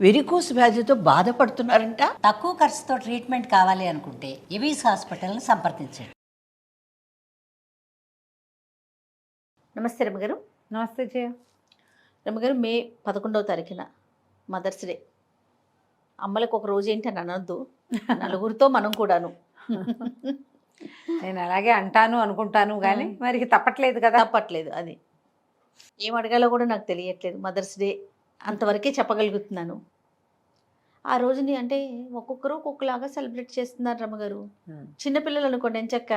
Varicose వ్యాధితో బాధపడుతున్నారంట. తక్కువ ఖర్చుతో ట్రీట్మెంట్ కావాలి అనుకుంటే ఎవిస్ హాస్పిటల్ని సంప్రదించండి. నమస్తే రమ్మగారు. నమస్తే జయ. రమ్మగారు, మే 11వ తారీఖున మదర్స్ డే. అమ్మలకు ఒక రోజు ఏంటి అని అనొద్దు, నలుగురితో మనం కూడాను. నేను అలాగే అంటాను అనుకుంటాను కానీ మరి తప్పట్లేదు కదా. తప్పట్లేదు. అది ఏం అడగాలో కూడా నాకు తెలియట్లేదు. మదర్స్ డే అంతవరకే చెప్పగలుగుతున్నాను. ఆ రోజుని అంటే ఒక్కొక్కరు ఒక్కొక్కలాగా సెలబ్రేట్ చేస్తున్నారు రమ్మగారు. చిన్నపిల్లలు అనుకోండి, ఎంచక్క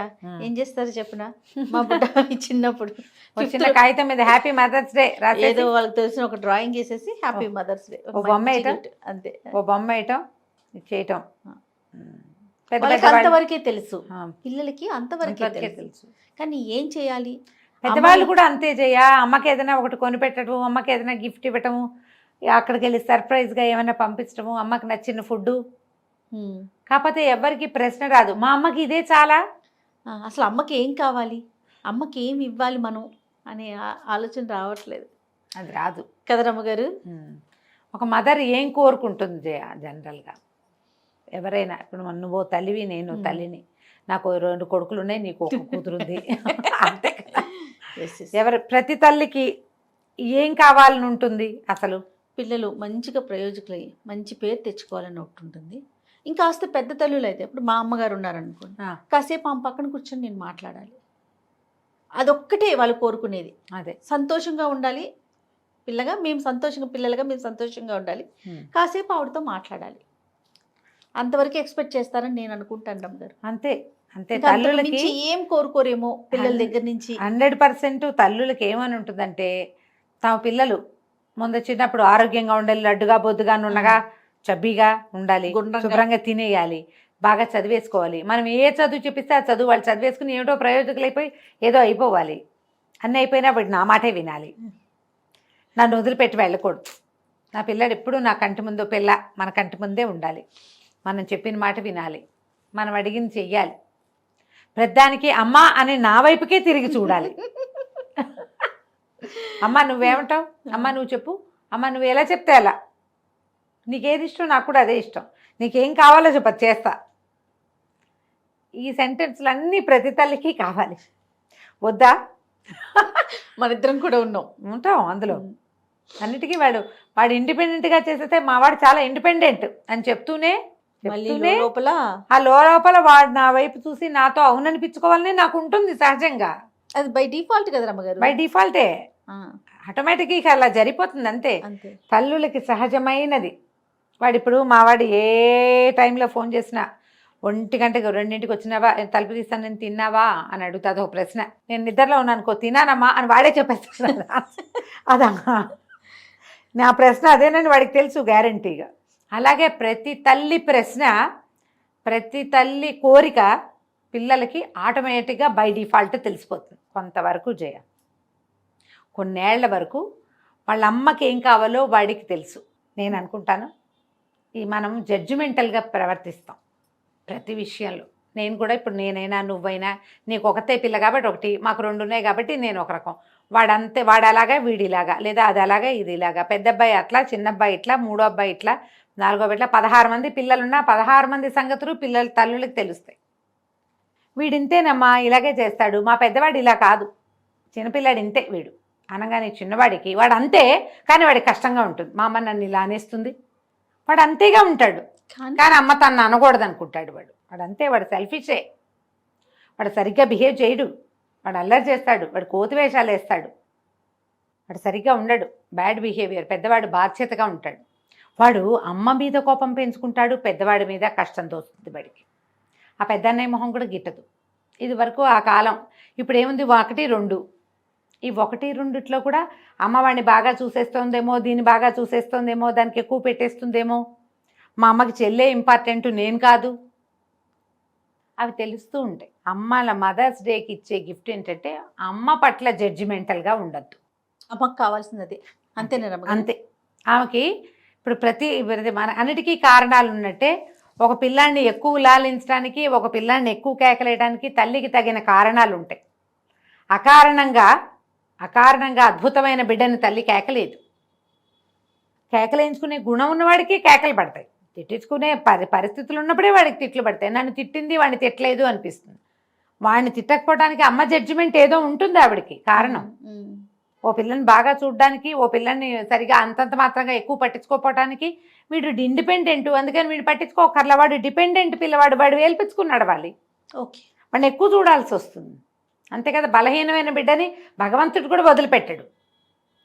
ఏం చేస్తారు చెప్పిన, మా బుడ్డ చిన్నప్పుడు చిన్న కాగితం మీద హ్యాపీ మదర్స్ డే ఏదో వాళ్ళకి తెలిసిన ఒక డ్రాయింగ్ వేసేసి హ్యాపీ మదర్స్ డే ఓ బొమ్మ వేయటం, అంతే. ఓ బొమ్మ వేయటం చేయటం అంతవరకే తెలుసు. పిల్లలకి అంతవరకే తెలుసు. కానీ ఏం చేయాలి, పెద్దవాళ్ళు కూడా అంతే చేయ. అమ్మకి ఏదైనా ఒకటి కొనిపెట్టడం, అమ్మకి ఏదైనా గిఫ్ట్ ఇవ్వటము, అక్కడికి వెళ్ళి సర్ప్రైజ్గా ఏమైనా పంపించడము, అమ్మకి నచ్చిన ఫుడ్. కాకపోతే ఎవరికి ప్రశ్న రాదు, మా అమ్మకి ఇదే చాలా, అసలు అమ్మకి ఏం కావాలి, అమ్మకి ఏం ఇవ్వాలి మనం అనే ఆలోచన రావట్లేదు. అది రాదు కదా రమ్మగారు. ఒక మదర్ ఏం కోరుకుంటుంది జయ జనరల్గా ఎవరైనా. ఇప్పుడు నువ్వు తల్లివి, నేను తల్లిని, నాకు 2 కొడుకులు ఉన్నాయి, నీకు ఒక కూతురుంది, అంతే కదా. ఎవరు ప్రతి తల్లికి ఏం కావాలని ఉంటుంది అసలు? పిల్లలు మంచిగా ప్రయోజకులై మంచి పేరు తెచ్చుకోవాలని ఒకటి ఉంటుంది. ఇంకాస్త పెద్ద తల్లులు అయితే, ఇప్పుడు మా అమ్మగారు ఉన్నారనుకోండి, కాసేపు ఆమె పక్కన కూర్చొని నేను మాట్లాడాలి, అదొక్కటే వాళ్ళు కోరుకునేది. అదే సంతోషంగా ఉండాలి పిల్లగా, మేము సంతోషంగా, పిల్లలుగా మేము సంతోషంగా ఉండాలి, కాసేపు ఆవిడతో మాట్లాడాలి, అంతవరకు ఎక్స్పెక్ట్ చేస్తారని నేను అనుకుంటాను రమ్మగారు. అంతే అంతే. తల్లులకి ఏం కోరుకోరేమో పిల్లల దగ్గర నుంచి. 100% తల్లులకి ఏమని ఉంటుందంటే, తమ పిల్లలు ముందు చిన్నప్పుడు ఆరోగ్యంగా ఉండాలి, లడ్డుగా బొద్దుగా నున్నగా చబ్బీగా ఉండాలి, శుభ్రంగా తినేయాలి, బాగా చదివేసుకోవాలి. మనం ఏ చదువు చెప్పిస్తే ఆ చదువు వాళ్ళు చదివేసుకుని ఏమిటో ప్రయోజకులు అయిపోయి ఏదో అయిపోవాలి. అన్నీ అయిపోయినా వాడు నా మాటే వినాలి, నన్ను వదిలిపెట్టి వెళ్ళకూడదు. నా పిల్లాడు ఎప్పుడు నా కంటి ముందు, పిల్ల మన కంటి ముందే ఉండాలి, మనం చెప్పిన మాట వినాలి, మనం అడిగింది చెయ్యాలి, ప్రతిదానికి అమ్మ అని నా వైపుకే తిరిగి చూడాలి. అమ్మ నువ్వేమంటావు, అమ్మ నువ్వు చెప్పు, అమ్మ నువ్వు ఎలా చెప్తే అలా, నీకేది ఇష్టం నాకు కూడా అదే ఇష్టం, నీకేం కావాలో చెప్పదు చేస్తా. ఈ సెంటెన్స్లు అన్నీ ప్రతి తల్లికి కావాలి. వద్దా? మన ఇద్దరం కూడా ఉంటాం అందులో. అన్నిటికీ వాడు ఇండిపెండెంట్గా చేసేస్తే మావాడు చాలా ఇండిపెండెంట్ అని చెప్తూనే లోపల ఆ లోపల వాడు నా వైపు చూసి నాతో అవుననిపించుకోవాలని నాకు ఉంటుంది సహజంగా. అది బై డిఫాల్ట్ కదా రమ్మగారు. బై డిఫాల్టే ఆటోమేటిక్గా అలా జరిగిపోతుంది అంతే. తల్లులకి సహజమైనది. ఇప్పుడు మావాడు ఏ టైంలో ఫోన్ చేసినా 1 గంటకి 2ంటికి వచ్చినావా, తలుపు తీస్తాను నేను, తిన్నావా అని అడుగుతుంది ఒక ప్రశ్న. నేను నిద్రలో ఉన్నానుకో, తినానమ్మా అని వాడే చెప్పేస్తాడు. అదమ్మా నా ప్రశ్న అదేనని వాడికి తెలుసు గ్యారంటీగా. అలాగే ప్రతి తల్లి ప్రశ్న, ప్రతి తల్లి కోరిక పిల్లలకి ఆటోమేటిక్గా బై డిఫాల్ట్ తెలిసిపోతుంది. కొంతవరకు జయ, కొన్నేళ్ల వరకు వాళ్ళ అమ్మకి ఏం కావాలో వాడికి తెలుసు. నేను అనుకుంటాను మనం జడ్జిమెంటల్గా ప్రవర్తిస్తాం ప్రతి విషయంలో. నేను కూడా ఇప్పుడు నేనైనా నువ్వైనా, నీకు ఒకతే పిల్ల కాబట్టి ఒకటి, మాకు 2 ఉన్నాయి కాబట్టి నేను ఒక రకం, వాడంతే, వాడు అలాగా వీడిలాగా, లేదా అది అలాగా ఇది ఇలాగా, పెద్ద అబ్బాయి అట్లా, చిన్న అబ్బాయి ఇట్లా, 3వ అబ్బాయి ఇట్లా, 4వ ఇట్లా, 16 మంది పిల్లలున్నా 16 మంది సంగతులు పిల్లలు తల్లులకు తెలుస్తాయి. వీడింతేనమ్మా, ఇలాగే చేస్తాడు, మా పెద్దవాడు ఇలా కాదు, చిన్నపిల్లాడు ఇంతే వీడు అనగానే చిన్నవాడికి వాడు అంతే, కానీ వాడికి కష్టంగా ఉంటుంది. మా అమ్మ నన్ను ఇలా అనేస్తుంది, వాడు అంతేగా ఉంటాడు, కానీ అమ్మ తను అనకూడదు అనుకుంటాడు. వాడు అంతే, వాడు సెల్ఫిషే, వాడు సరిగ్గా బిహేవ్ చేయడు, వాడు అల్లరి చేస్తాడు, వాడు కోతి వేషాలు వేస్తాడు, వాడు సరిగ్గా ఉండడు, బ్యాడ్ బిహేవియర్. పెద్దవాడు బాధ్యతగా ఉంటాడు. వాడు అమ్మ మీద కోపం పెంచుకుంటాడు, పెద్దవాడి మీద కష్టం తోస్తుంది వాడికి. ఆ పెద్దన్నయ్య మొహం కూడా గిట్టదు. ఇది వరకు ఆ కాలం. ఇప్పుడు ఏముంది, 1, 2. ఈ 1, 2 కూడా అమ్మవాడిని బాగా చూసేస్తోందేమో, దీన్ని బాగా చూసేస్తోందేమో, దానికి ఎక్కువ పెట్టేస్తుందేమో, మా అమ్మకి చెల్లే ఇంపార్టెంట్, నేను కాదు, అవి తెలుస్తూ ఉంటాయి. అమ్మల మదర్స్ డేకి ఇచ్చే గిఫ్ట్ ఏంటంటే, అమ్మ పట్ల జడ్జిమెంటల్గా ఉండద్దు. అమ్మకు కావాల్సింది అదే, అంతేనా? అంతే. ఆమెకి ఇప్పుడు మన అన్నిటికీ కారణాలు ఉన్నట్టే, ఒక పిల్లాన్ని ఎక్కువ లాలించడానికి, ఒక పిల్లాన్ని ఎక్కువ కేకలేయడానికి తల్లికి తగిన కారణాలు ఉంటాయి. అకారణంగా అద్భుతమైన బిడ్డని తల్లి కేకలేదు. కేకలేయించుకునే గుణం ఉన్నవాడికి కేకలు పడతాయి, తిట్టించుకునే పరిస్థితులు ఉన్నప్పుడే వాడికి తిట్లు పడతాయి. నన్ను తిట్టింది వాడిని తిట్టలేదు అనిపిస్తుంది. వాడిని తిట్టకపోవడానికి అమ్మ జడ్జిమెంట్ ఏదో ఉంటుంది ఆవిడకి కారణం. ఓ పిల్లని బాగా చూడడానికి, ఓ పిల్లని సరిగా అంతంత మాత్రంగా ఎక్కువ పట్టించుకోపోవడానికి వీడు ఇండిపెండెంట్, అందుకని వీడు పట్టించుకోకర్లా, వాడు డిపెండెంట్ పిల్లవాడు, వాడు వేల్పించుకున్నాడు వాళ్ళు. ఓకే, వాడిని ఎక్కువ చూడాల్సి వస్తుంది అంతే కదా. బలహీనమైన బిడ్డని భగవంతుడు కూడా వదిలిపెట్టాడు,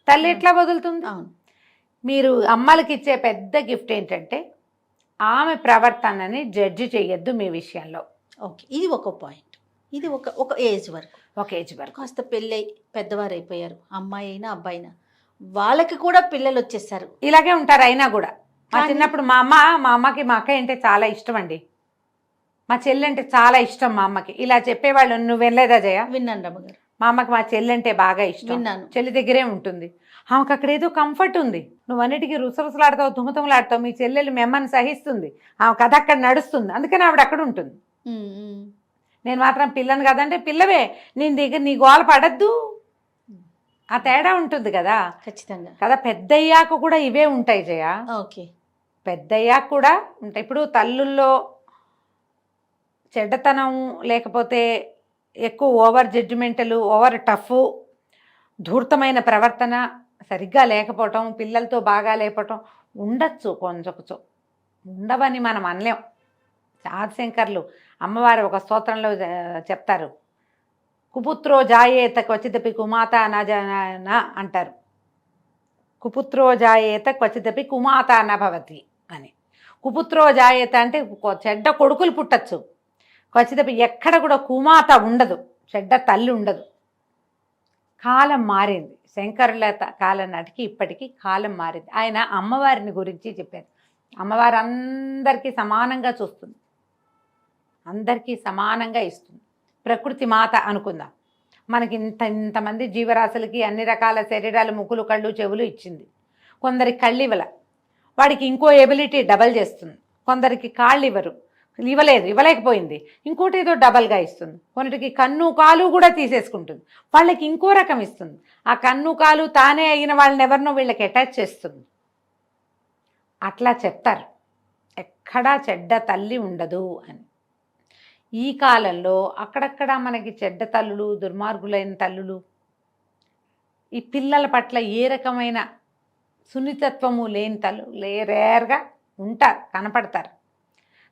తల్లి ఎట్లా వదులుతుంది? అవును. మీరు అమ్మలకి ఇచ్చే పెద్ద గిఫ్ట్ ఏంటంటే ఆమె ప్రవర్తనని జడ్జి చేయొద్దు మీ విషయంలో. ఓకే, ఇది ఒక పాయింట్. ఇది ఒక ఏజ్ వరకు, ఒక ఏజ్ వరకు కాస్త పెళ్ళై పెద్దవారు అయిపోయారు, అమ్మాయి అయినా అబ్బాయి అయినా, వాళ్ళకి కూడా పిల్లలు వచ్చేసారు. ఇలాగే ఉంటారు. అయినా కూడా మా చిన్నప్పుడు మా అమ్మకి మా అక్క అంటే చాలా ఇష్టం అండి, మా చెల్లి అంటే చాలా ఇష్టం మా అమ్మకి, ఇలా చెప్పేవాళ్ళు. నువ్వు వినలేదా జయ? విన్నాను రమ్మగారు. మా అమ్మకి మా చెల్లి అంటే బాగా ఇష్టం, విన్నాను. చెల్లి దగ్గరే ఉంటుంది, ఆమెకు అక్కడ ఏదో కంఫర్ట్ ఉంది. నువ్వు అన్నిటికీ రుసరుసలాడతావు, తుమ్మతుమ్మలాడతావు, మీ చెల్లెలు మెమ్మని సహిస్తుంది, ఆమె కథ అక్కడ నడుస్తుంది, అందుకని ఆవిడ అక్కడ ఉంటుంది. నేను మాత్రం పిల్లని కదంటే పిల్లవే, నేను దగ్గర నీ గోల పడద్దు, ఆ తేడా ఉంటుంది కదా. ఖచ్చితంగా కదా. పెద్దయ్యాక కూడా ఇవే ఉంటాయి జయ. ఓకే, పెద్దయ్యాక కూడా ఉంటాయి. ఇప్పుడు తల్లుల్లో చెడ్డతనం లేకపోతే ఎక్కువ ఓవర్ జడ్జిమెంటలు, ఓవర్ టఫ్, ధూర్తమైన ప్రవర్తన సరిగ్గా లేకపోవటం, పిల్లలతో బాగా లేకపోవటం ఉండొచ్చు, కొంచెం ఉండవని మనం అనలేం. ఆదిశంకర్లు అమ్మవారు ఒక స్తోత్రంలో చెప్తారు, కుపుత్రో జాయేత క్వచిదపి కుమాత నా అంటారు. కుపుత్రో జాయేత క్వచిదపి కుమాత నభవతి అని. కుపుత్రో జాయేత అంటే చెడ్డ కొడుకులు పుట్టచ్చు, క్వచిదపి ఎక్కడ కూడా కుమాత ఉండదు, చెడ్డ తల్లి ఉండదు. కాలం మారింది, శంకరుల కాలం నాటికి ఇప్పటికీ కాలం మారింది. ఆయన అమ్మవారిని గురించి చెప్పారు. అమ్మవారు అందరికీ సమానంగా చూస్తుంది, అందరికీ సమానంగా ఇస్తుంది. ప్రకృతి మాత అనుకుందాం, మనకి ఇంతమంది జీవరాశులకి అన్ని రకాల శరీరాలు, ముక్కులు, కళ్ళు, చెవులు ఇచ్చింది. కొందరికి కళ్ళు ఇవ్వల, వాడికి ఇంకో ఎబిలిటీ డబల్ చేస్తుంది. కొందరికి కాళ్ళు ఇవ్వలేకపోయింది, ఇంకోటి ఏదో డబల్గా ఇస్తుంది. కొన్నిటికి కన్ను కాలు కూడా తీసేసుకుంటుంది, వాళ్ళకి ఇంకో రకం ఇస్తుంది. ఆ కన్ను కాలు తానే అయిన వాళ్ళని ఎవరినో వీళ్ళకి అటాచ్ చేస్తుంది. అట్లా చెప్తారు, ఎక్కడా చెడ్డ తల్లి ఉండదు అని. ఈ కాలంలో అక్కడక్కడ మనకి చెడ్డ తల్లులు, దుర్మార్గులైన తల్లులు ఈ పిల్లల పట్ల ఏ రకమైన సున్నితత్వము లేని తల్లు రేర్గా ఉంటారు, కనపడతారు.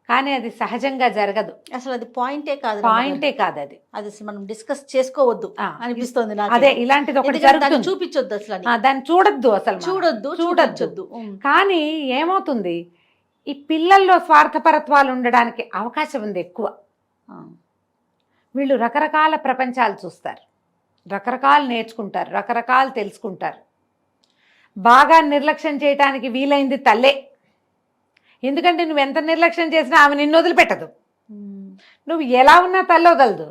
కానీ అది సహజంగా జరగదు, అసలు అది పాయింటే కాదు, అది అది మనం డిస్కస్ చేసుకోవద్దు అనిపిస్తుంది నాకు. అదే ఇలాంటిది ఒకటి జరుగుతుంది, చూపించొద్దు అసలు, దాన్ని చూడొద్దు, అసలు చూడొద్దు. కానీ ఏమవుతుంది, ఈ పిల్లల్లో స్వార్థపరత్వాలు ఉండడానికి అవకాశం ఉంది ఎక్కువ. వీళ్ళు రకరకాల ప్రపంచాలు చూస్తారు, రకరకాలు నేర్చుకుంటారు, రకరకాలు తెలుసుకుంటారు. బాగా నిర్లక్ష్యం చేయడానికి వీలైంది తల్లే. ఎందుకంటే నువ్వు ఎంత నిర్లక్ష్యం చేసినా ఆమె నిన్ను వదిలిపెట్టదు, నువ్వు ఎలా ఉన్నా తల్లి వదలదు.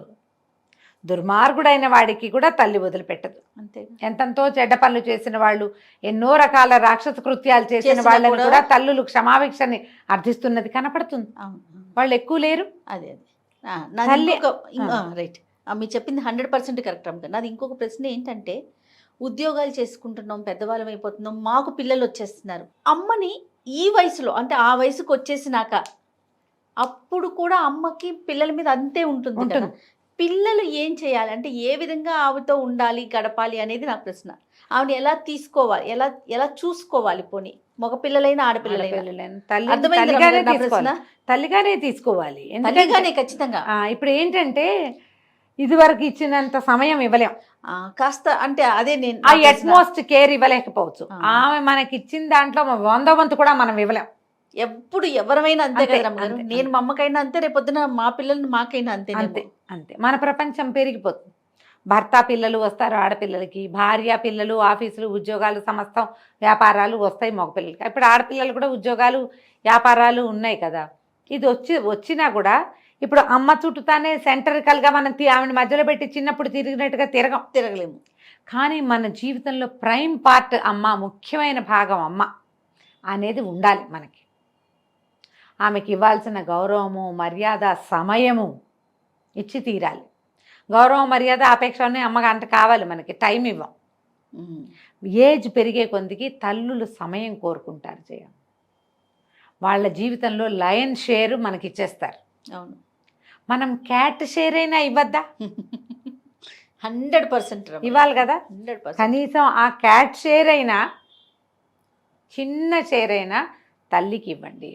దుర్మార్గుడైన వాడికి కూడా తల్లి వదిలిపెట్టదు. అంతే, ఎంతంతో చెడ్డ పనులు చేసిన వాళ్ళు, ఎన్నో రకాల రాక్షస కృత్యాలు చేసిన వాళ్ళని కూడా తల్లులు క్షమాభిక్షని అర్థిస్తున్నది కనపడుతుంది. వాళ్ళు ఎక్కువ లేరు. అదే రైట్, మీరు చెప్పింది 100% కరెక్ట్ అమ్మ. నాది ఇంకొక ప్రశ్న ఏంటంటే, ఉద్యోగాలు చేసుకుంటున్నాం, పెద్దవాళ్ళం అయిపోతున్నాం, మాకు పిల్లలు వచ్చేస్తున్నారు. అమ్మని ఈ వయసులో, అంటే ఆ వయసుకు వచ్చేసినాక అప్పుడు కూడా అమ్మకి పిల్లల మీద అంతే ఉంటుంది కదా. పిల్లలు ఏం చేయాలి అంటే, ఏ విధంగా ఆవిడతో ఉండాలి, గడపాలి అనేది నా ప్రశ్న. ఆవిడ ఎలా తీసుకోవాలి, ఎలా చూసుకోవాలి? పోనీ మగ పిల్లలైనా ఆడపిల్లలైనా తల్లిగానే తీసుకోవాలి, తల్లిగానే ఖచ్చితంగా. ఇప్పుడు ఏంటంటే ఇదివరకు ఇచ్చినంత సమయం ఇవ్వలేం, కాస్త అంటే అదే నేను ఆ అట్మోస్ట్ కేర్ ఇవ్వలేకపోవచ్చు. ఆమె మనకి ఇచ్చిన దాంట్లో 100వ వంతు కూడా మనం ఇవ్వలేం. ఎప్పుడు ఎవరైనా అంతే కదా. నేను మా అమ్మకైనా అంతే, రేపొద్దున మా పిల్లల్ని మాకైనా అంతే. అంతే మన ప్రపంచం పెరిగిపోతుంది. భర్త పిల్లలు వస్తారు ఆడపిల్లలకి, భార్య పిల్లలు, ఆఫీసులు, ఉద్యోగాలు, సమస్తం వ్యాపారాలు వస్తాయి మగపిల్లలకి. ఇప్పుడు ఆడపిల్లలు కూడా ఉద్యోగాలు, వ్యాపారాలు ఉన్నాయి కదా. ఇది వచ్చినా కూడా ఇప్పుడు అమ్మ చుట్టూతానే సెంట్రికల్గా మనం ఆమెను మధ్యలో పెట్టి చిన్నప్పుడు తిరిగినట్టుగా తిరగలేము. కానీ మన జీవితంలో ప్రైమ్ పార్ట్ అమ్మ, ముఖ్యమైన భాగం అమ్మ అనేది ఉండాలి మనకి. ఆమెకి ఇవ్వాల్సిన గౌరవము, మర్యాద, సమయము ఇచ్చి తీరాలి. గౌరవం, మర్యాద, అపేక్ష అన్నీ అమ్మగా అంటే కావాలి మనకి, టైం ఇవ్వం. ఏజ్ పెరిగే కొద్దికి తల్లులు సమయం కోరుకుంటారు జయ. వాళ్ళ జీవితంలో లయన్ షేర్ మనకి ఇచ్చేస్తారు. అవును. మనం క్యాట్ షేర్ అయినా ఇవ్వద్దా? 100% ఇవ్వాలి కదా. 100%. కనీసం ఆ క్యాట్ షేర్ అయినా, చిన్న షేర్ అయినా తల్లికి ఇవ్వండి.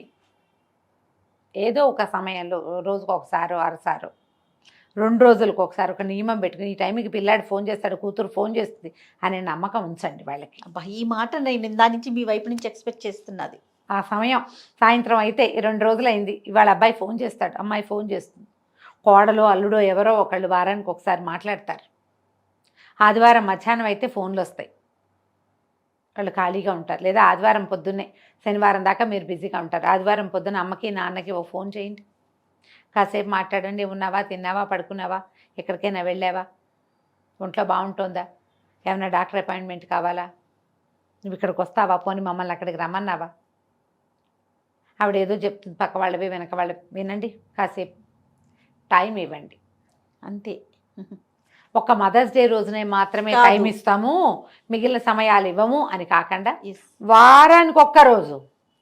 ఏదో ఒక సమయంలో, రోజుకు ఒకసారో అరసారో, 2 రోజులకు ఒకసారి ఒక నియమం పెట్టుకుని ఈ టైంకి పిల్లాడు ఫోన్ చేస్తాడు, కూతురు ఫోన్ చేస్తుంది అనే నమ్మకం ఉంచండి వాళ్ళకి. అబ్బా, ఈ మాట నేను దాని నుంచి మీ వైపు నుంచి ఎక్స్పెక్ట్ చేస్తున్నది. ఆ సమయం సాయంత్రం అయితే 2 రోజులు అయింది, ఇవాళ అబ్బాయి ఫోన్ చేస్తాడు, అమ్మాయి ఫోన్ చేస్తుంది, కోడలో అల్లుడో ఎవరో ఒకళ్ళు వారానికి ఒకసారి మాట్లాడతారు. ఆదివారం మధ్యాహ్నం అయితే ఫోన్లు వస్తాయి, వాళ్ళు ఖాళీగా ఉంటారు. లేదా ఆదివారం పొద్దున్నే, శనివారం దాకా మీరు బిజీగా ఉంటారు, ఆదివారం పొద్దున్న అమ్మకి నాన్నకి ఓ ఫోన్ చేయండి, కాసేపు మాట్లాడండి. ఉన్నావా, తిన్నావా, పడుకున్నావా, ఎక్కడికైనా వెళ్ళావా, ఒంట్లో బాగుంటుందా, ఏమైనా డాక్టర్ అపాయింట్మెంట్ కావాలా, నువ్వు ఇక్కడికి వస్తావా, పోనీ మమ్మల్ని అక్కడికి రమ్మన్నావా. ఆవిడ ఏదో చెప్తుంది, పక్క వాళ్ళవి వెనక వాళ్ళవి వినండి, కాసేపు టైం ఇవ్వండి అంతే. ఒక మదర్స్ డే రోజునే మాత్రమే కాదు. టైం ఇస్తాము, మిగిలిన సమయాలు ఇవ్వము అని కాకుండా Yes. వారానికి ఒక్క రోజు,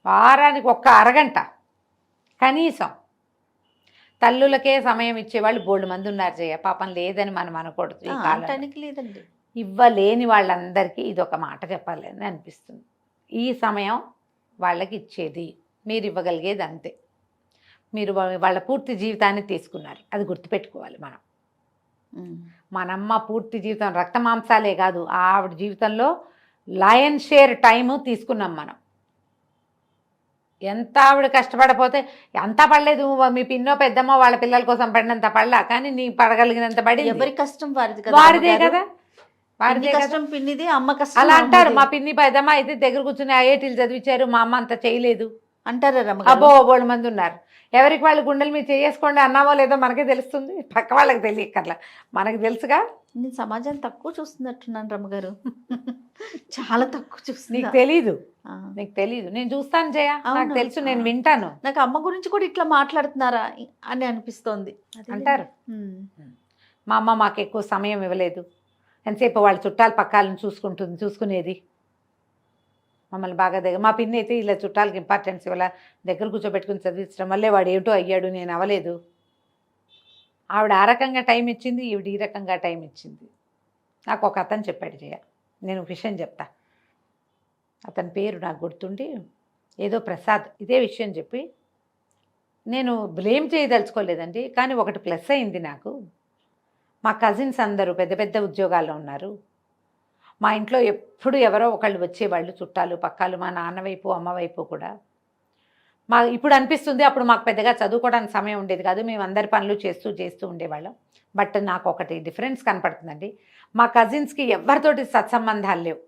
వారానికి ఒక్క అరగంట కనీసం. తల్లులకే సమయం ఇచ్చేవాళ్ళు బోల్డ్ మంది ఉన్నారు జయ, పాపం లేదని మనం అనకూడదు. ఈ కాలంలో అనటానికి లేదండి. ఇవ్వలేని వాళ్ళందరికీ ఇది ఒక మాట చెప్పాలి అని అనిపిస్తుంది. ఈ సమయం వాళ్ళకి ఇచ్చేది, మీరు ఇవ్వగలిగేది అంతే. మీరు వాళ్ళ పూర్తి జీవితాన్ని తీసుకున్నారు, అది గుర్తుపెట్టుకోవాలి మనం. మనమ్మ పూర్తి జీవితం రక్త మాంసాలే కాదు, ఆవిడ జీవితంలో లయన్ షేర్ టైము తీసుకున్నాం మనం. ఎంత ఆవిడ కష్టపడపోతే, అంతా పడలేదు, మీ పిన్నో పెద్దమ్మో వాళ్ళ పిల్లల కోసం పడినంత పడలా, కానీ నీ పడగలిగినంత పడి ఎవరి కష్టం వారిది కదా. వారిదే కదా, వారిదే కదా. కష్టం పిన్నిది, అమ్మ కష్టం అలా అంటారు. అమ్మది. మా పిన్ని పెద్దమ్మ అయితే దగ్గర కూర్చుని ఐఐటీలు చదివించారు, మా అమ్మ అంత చేయలేదు అంటారా రమ్మ అబ్బో బోళ్ళు మంది ఉన్నారు. ఎవరికి వాళ్ళు గుండెలు మీరు చేసుకోండి అన్నామో లేదో మనకే తెలుస్తుంది, పక్క వాళ్ళకి తెలియక్కర్లా, మనకు తెలుసుగా. నేను సమాజం తక్కువ చూస్తున్నట్టున్నాను రమ్మగారు. చాలా తక్కువ నీకు చూస్తున్నా. తెలీదు, ఆ. నీకు తెలీదు, నేను చూస్తాను జయ, నాకు అవును. తెలుసు, నేను వింటాను. నాకు అమ్మ గురించి కూడా ఇట్లా మాట్లాడుతున్నారా అని అనిపిస్తోంది. అంటారు. ఉమ్. మా అమ్మ మాకు ఎక్కువ సమయం ఇవ్వలేదు, ఎంతసేపు వాళ్ళ చుట్టాల పక్కాలను చూసుకునేది, మమ్మల్ని బాగా దగ్గర. మా పిన్ని అయితే ఇలా చుట్టాలకి ఇంపార్టెన్స్ ఇవ్వాల, దగ్గర కూర్చోబెట్టుకుని చదివించడం వల్లే వాడు ఏమిటో అయ్యాడు, నేను అవ్వలేదు. ఆవిడ ఆ రకంగా టైం ఇచ్చింది, ఈవిడ ఈ రకంగా టైం ఇచ్చింది. నాకు ఒక అతను చెప్పాడు జయ, నేను ఒక విషయం చెప్తా, అతని పేరు నాకు గుర్తుండి ఏదో ప్రసాద్, ఇదే విషయం చెప్పి, నేను బ్లేమ్ చేయదలుచుకోలేదండి, కానీ ఒకటి ప్లస్ అయింది నాకు. మా కజిన్స్ అందరూ పెద్ద పెద్ద ఉద్యోగాల్లో ఉన్నారు, మా ఇంట్లో ఎప్పుడు ఎవరో ఒకళ్ళు వచ్చేవాళ్ళు, చుట్టాలు పక్కాలు, మా నాన్న వైపు అమ్మ వైపు కూడా. ఇప్పుడు అనిపిస్తుంది, అప్పుడు మాకు పెద్దగా చదువుకోవడానికి సమయం ఉండేది కాదు, మేము అందరి పనులు చేస్తూ ఉండేవాళ్ళం. బట్ నాకు ఒకటి డిఫరెన్స్ కనపడుతుందండి, మా కజిన్స్కి ఎవరితోటి సత్సంబంధాలు లేవు.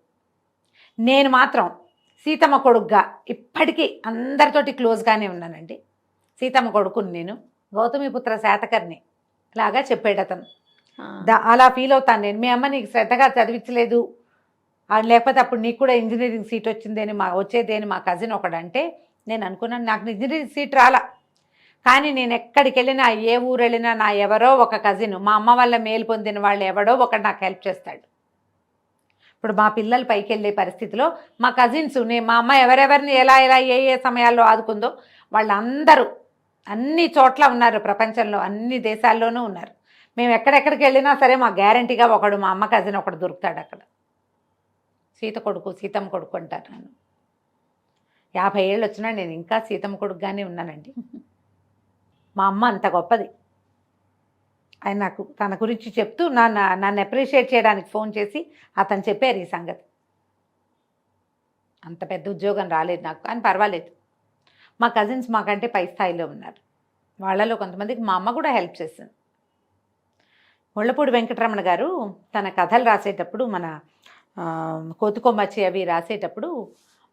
నేను మాత్రం సీతమ్మ కొడుకుగా ఇప్పటికీ అందరితోటి క్లోజ్గానే ఉన్నానండి. సీతమ్మ కొడుకుని నేను, గౌతమిపుత్ర శాతకర్ణి లాగా చెప్పాడు అతను. అలా ఫీల్ అవుతాను నేను. మీ అమ్మ నీకు శ్రద్ధగా చదివించలేదు, లేకపోతే అప్పుడు నీకు కూడా ఇంజనీరింగ్ సీట్ వచ్చేదేని మా కజిన్ ఒకడంటే నేను అనుకున్నాను, నాకు ఇంజనీరింగ్ సీట్ రాలా, కానీ నేను ఎక్కడికి వెళ్ళినా, ఏ ఊరు వెళ్ళినా, నా ఎవరో ఒక కజిన్, మా అమ్మ వల్ల మేలు పొందిన వాళ్ళు ఎవడో ఒకడు నాకు హెల్ప్ చేస్తాడు. ఇప్పుడు మా పిల్లలు పైకి వెళ్ళే పరిస్థితిలో మా కజిన్స్, మా అమ్మ ఎవరెవరిని ఎలా ఏ సమయాల్లో ఆదుకుందో వాళ్ళందరూ అన్ని చోట్ల ఉన్నారు, ప్రపంచంలో అన్ని దేశాల్లోనూ ఉన్నారు. మేము ఎక్కడెక్కడికి వెళ్ళినా సరే మా గ్యారంటీగా ఒకడు, మా అమ్మ కజిన్ ఒకడు దొరుకుతాడు అక్కడ. సీతమ్మ కొడుకు అంటారు నన్ను. 50 ఏళ్ళు వచ్చినా నేను ఇంకా సీతమ్మ కొడుకుగానే ఉన్నానండి. మా అమ్మ అంత గొప్పది. ఆయన నాకు తన గురించి చెప్తూ నన్ను అప్రిషియేట్ చేయడానికి ఫోన్ చేసి అతను చెప్పారు ఈ సంగతి. అంత పెద్ద ఉద్యోగం రాలేదు నాకు, కానీ పర్వాలేదు. మా కజిన్స్ మాకంటే పై స్థాయిలో ఉన్నారు. వాళ్ళలో కొంతమందికి మా అమ్మ కూడా హెల్ప్ చేసింది. ముళ్ళపూడి వెంకటరమణ గారు తన కథలు రాసేటప్పుడు, మన కోతుకొమ్మచ్చి అవి రాసేటప్పుడు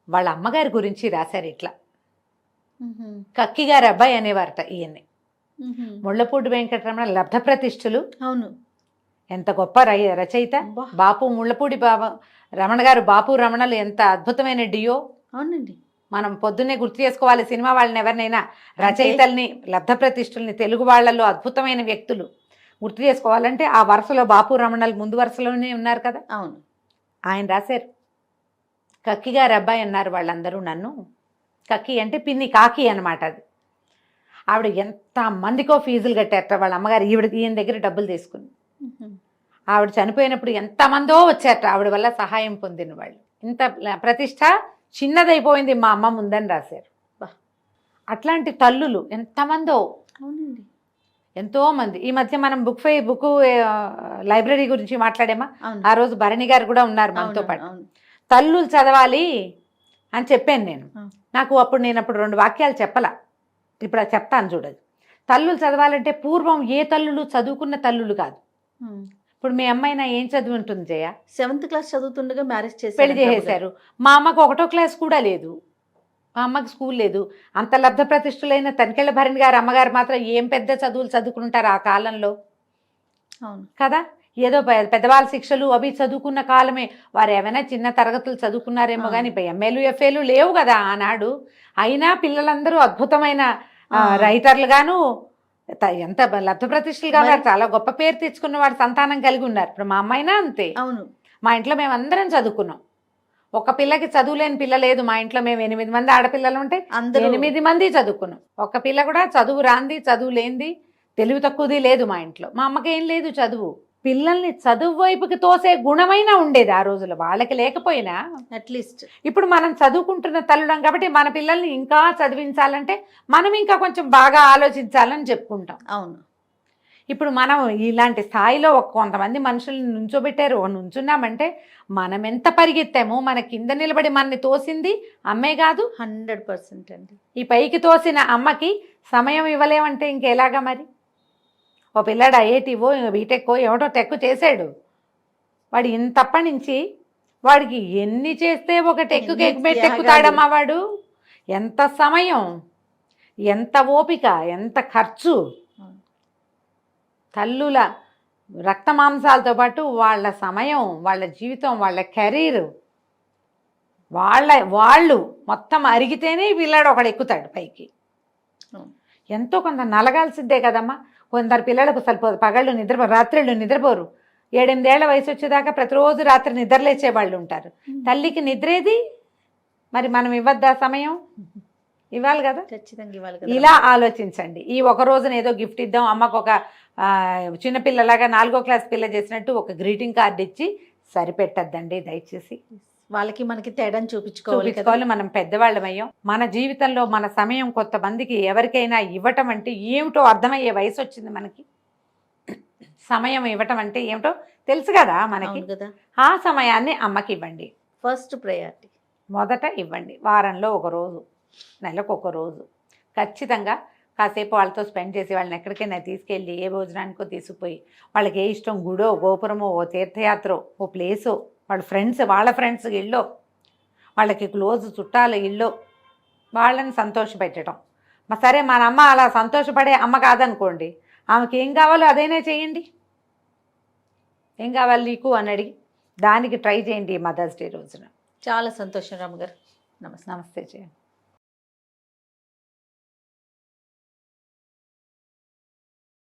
వాళ్ళ అమ్మగారి గురించి రాశారు ఇట్లా. కక్కి గారి అబ్బాయి అనేవారట ఈయన్ని. ముళ్ళపూడి వెంకటరమణ లబ్ధ ప్రతిష్ఠులు. అవును, ఎంత గొప్ప రచయిత. బాపు ముళ్ళపూడి రమణ గారు, బాపు రమణలు ఎంత అద్భుతమైన డియో. అవునండి, మనం పొద్దున్నే గుర్తు చేసుకోవాలి సినిమా వాళ్ళని, ఎవరినైనా రచయితల్ని, లబ్ధ ప్రతిష్ఠుల్ని, తెలుగు వాళ్ళల్లో అద్భుతమైన వ్యక్తులు గుర్తు చేసుకోవాలంటే ఆ వరుసలో బాపు రమణలు ముందు వరుసలోనే ఉన్నారు కదా. అవును, ఆయన రాశారు కక్కి గారి అబ్బాయి అన్నారు వాళ్ళందరూ నన్ను. కక్కి అంటే పిన్ని కాకి అనమాట అది. ఆవిడ ఎంత మందికో ఫీజులు కట్టారట వాళ్ళ అమ్మగారు ఈయన దగ్గర డబ్బులు తీసుకుని. ఆవిడ చనిపోయినప్పుడు ఎంతమందో వచ్చారట ఆవిడ వల్ల సహాయం పొందిన వాళ్ళు. ఇంత ప్రతిష్ట చిన్నదైపోయింది మా అమ్మ ముందని రాశారు. అట్లాంటి తల్లులు ఎంతమందో, అవునండి, ఎంతోమంది. ఈ మధ్య మనం బుక్ లైబ్రరీ గురించి మాట్లాడేమా, ఆ రోజు భరణి గారు కూడా ఉన్నారు మనతో పాటు. తల్లులు చదవాలి అని చెప్పాను నేను. నాకు నేను అప్పుడు 2 వాక్యాలు చెప్పలా, ఇప్పుడు అది చెప్తాను చూడదు. తల్లులు చదవాలంటే పూర్వం ఏ తల్లులు చదువుకున్న తల్లులు కాదు. ఇప్పుడు మీ అమ్మాయినా ఏం చదువు ఉంటుంది జయ? 7th క్లాస్ చదువుతుండగా మ్యారేజ్ చేసి పెళ్లి చేసేశారు. మా అమ్మకు 1వ క్లాస్ కూడా లేదు, మా అమ్మకి స్కూల్ లేదు. అంత లబ్ధ ప్రతిష్ఠులైన తనికెళ్ళ భరణి గారు అమ్మగారు మాత్రం ఏం పెద్ద చదువులు చదువుకుంటారు ఆ కాలంలో. అవును కదా, ఏదో పెద్దవాళ్ళ శిక్షలు అవి చదువుకున్న కాలమే. వారు ఏమైనా చిన్న తరగతులు చదువుకున్నారేమో కానీ ఎంఏలు ఎఫ్ఏలు లేవు కదా ఆనాడు. అయినా పిల్లలందరూ అద్భుతమైన రైటర్లు గాను, ఎంత లబ్ధ ప్రతిష్ఠలుగా ఉన్నారు, చాలా గొప్ప పేరు తెచ్చుకున్న వాడు సంతానం కలిగి ఉన్నారు. ఇప్పుడు మా అమ్మాయినా అంతే. అవును, మా ఇంట్లో మేము చదువుకున్నాం. ఒక పిల్లకి చదువులేని పిల్ల లేదు మా ఇంట్లో. మేము 8 మంది ఆడపిల్లలు ఉంటే 8 మంది చదువుకున్నాం. ఒక పిల్ల కూడా చదువు రాంది, చదువు లేనిది, తెలివి తక్కువది లేదు మా ఇంట్లో. మా అమ్మకి ఏం లేదు చదువు. పిల్లల్ని చదువు వైపుకి తోసే గుణమైన ఉండేది ఆ రోజుల్లో, వాళ్ళకి లేకపోయినా. అట్లీస్ట్ ఇప్పుడు మనం చదువుకుంటున్న తల్లుడం కాబట్టి మన పిల్లల్ని ఇంకా చదివించాలంటే మనం ఇంకా కొంచెం బాగా ఆలోచించాలని చెప్పుకుంటాం. అవును, ఇప్పుడు మనం ఇలాంటి స్థాయిలో కొంతమంది మనుషుల్ని నుంచోబెట్టారు, నుంచున్నామంటే మనం ఎంత పరిగెత్తామో, మన కింద నిలబడి మనని తోసింది అమ్మే కాదు. 100% అండి. ఈ పైకి తోసిన అమ్మకి సమయం ఇవ్వలేమంటే ఇంకెలాగా మరి? ఓ పిల్లాడు ఐఐటీవో బీటెక్కో ఏమిటో టెక్ చేశాడు, వాడు ఇంతప్పటి నుంచి వాడికి ఎన్ని చేస్తే ఒక టెక్కుతాడమ్మా వాడు? ఎంత సమయం, ఎంత ఓపిక, ఎంత ఖర్చు. తల్లుల రక్త మాంసాలతో పాటు వాళ్ళ సమయం, వాళ్ళ జీవితం, వాళ్ళ కెరీర్, వాళ్ళు మొత్తం అరిగితేనే పిల్లాడు ఒకడు ఎక్కుతాడు పైకి. ఎంతో కొంత నలగాల్సిందే కదమ్మా. కొందరు పిల్లలకు సరిపోదు, పగళ్ళు రాత్రిళ్ళు నిద్రపోరు. 7-8 ఏళ్ల వయసు వచ్చేదాకా ప్రతిరోజు రాత్రి నిద్రలేచే వాళ్ళు ఉంటారు. తల్లికి నిద్రేది మరి మనం ఇవ్వద్దా సమయం? ఇవ్వాలి కదా, ఖచ్చితంగా ఇవ్వాలి. ఇలా ఆలోచించండి. ఈ ఒక రోజున ఏదో గిఫ్ట్ ఇద్దాం, అమ్మకు ఒక చిన్నపిల్లలాగా 4వ క్లాస్ పిల్ల చేసినట్టు ఒక గ్రీటింగ్ కార్డు ఇచ్చి సరిపెట్టద్దండి దయచేసి. వాళ్ళకి మనకి తేడాను చూపించుకోవాలి. మనం పెద్దవాళ్ళమయ్యాం. మన జీవితంలో మన సమయం కొంతమందికి ఎవరికైనా ఇవ్వటం అంటే ఏమిటో అర్థమయ్యే వయసు వచ్చింది మనకి. సమయం ఇవ్వటం అంటే ఏమిటో తెలుసు కదా మనకి. ఆ సమయాన్ని అమ్మకి ఇవ్వండి. ఫస్ట్ ప్రయారిటీ మొదట ఇవ్వండి. వారంలో 1 రోజు, నెలకు 1 రోజు ఖచ్చితంగా కాసేపు వాళ్ళతో స్పెండ్ చేసి, వాళ్ళని ఎక్కడికైనా తీసుకెళ్ళి ఏ భోజనానికో తీసుకుపోయి, వాళ్ళకి ఏ ఇష్టం, గుడో గోపురమో, ఓ తీర్థయాత్రో, ఓ ప్లేసో, వాళ్ళ ఫ్రెండ్స్ ఇళ్ళో, వాళ్ళకి క్లోజ్ చుట్టాల ఇళ్ళో వాళ్ళని సంతోషపెట్టడం. సరే మన అమ్మ అలా సంతోషపడే అమ్మ కాదనుకోండి, ఆమెకి ఏం కావాలో అదేనే చేయండి. ఏం కావాలి నీకు అని అడిగి దానికి ట్రై చేయండి ఈ మదర్స్ డే రోజున. చాలా సంతోషం రామ్ గారు. నమస్తే. నమస్తే చేయండి.